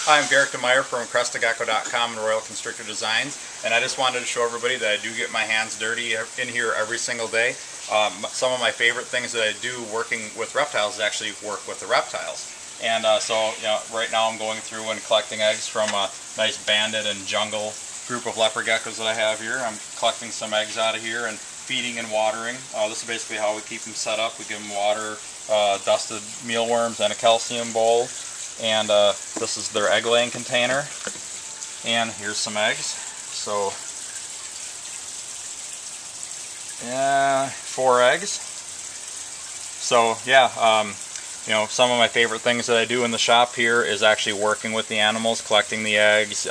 Hi, I'm Garrick from Gecko.com and Royal Constrictor Designs, and I just wanted to show everybody that I do get my hands dirty in here every single day. Some of my favorite things that I do working with reptiles is actually work with the reptiles. And right now I'm going through and collecting eggs from a nice banded and jungle group of leopard geckos that I have here. I'm collecting some eggs out of here and feeding and watering. This is basically how we keep them set up. We give them water, dusted mealworms, and a calcium bowl. And this is their egg laying container, and here's some eggs. So yeah, 4 eggs. So yeah, some of my favorite things that I do in the shop here is actually working with the animals, collecting the eggs,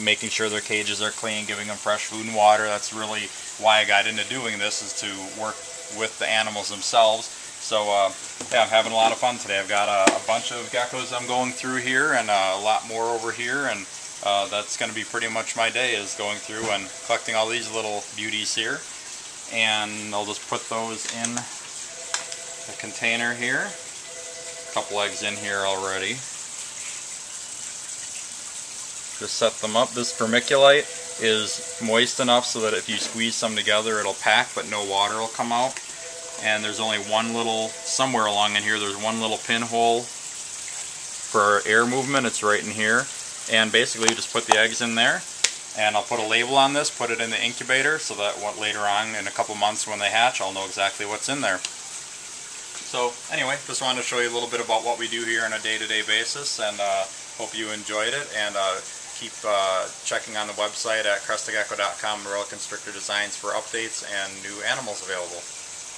making sure their cages are clean, giving them fresh food and water. That's really why I got into doing this, is to work with the animals themselves. So yeah, I'm having a lot of fun today. I've got a bunch of geckos I'm going through here, and a lot more over here, and that's going to be pretty much my day, is going through and collecting all these little beauties here. And I'll just put those in the container here. A couple eggs in here already. Just set them up. This vermiculite is moist enough so that if you squeeze some together it'll pack, but no water will come out. And there's only one little, somewhere along in here, there's one little pinhole for air movement. It's right in here. And basically you just put the eggs in there, and I'll put a label on this, put it in the incubator, so that later on in a couple months when they hatch, I'll know exactly what's in there. So anyway, just wanted to show you a little bit about what we do here on a day-to-day basis, and hope you enjoyed it. And keep checking on the website at Gecko.com, Royal Constrictor Designs, for updates and new animals available.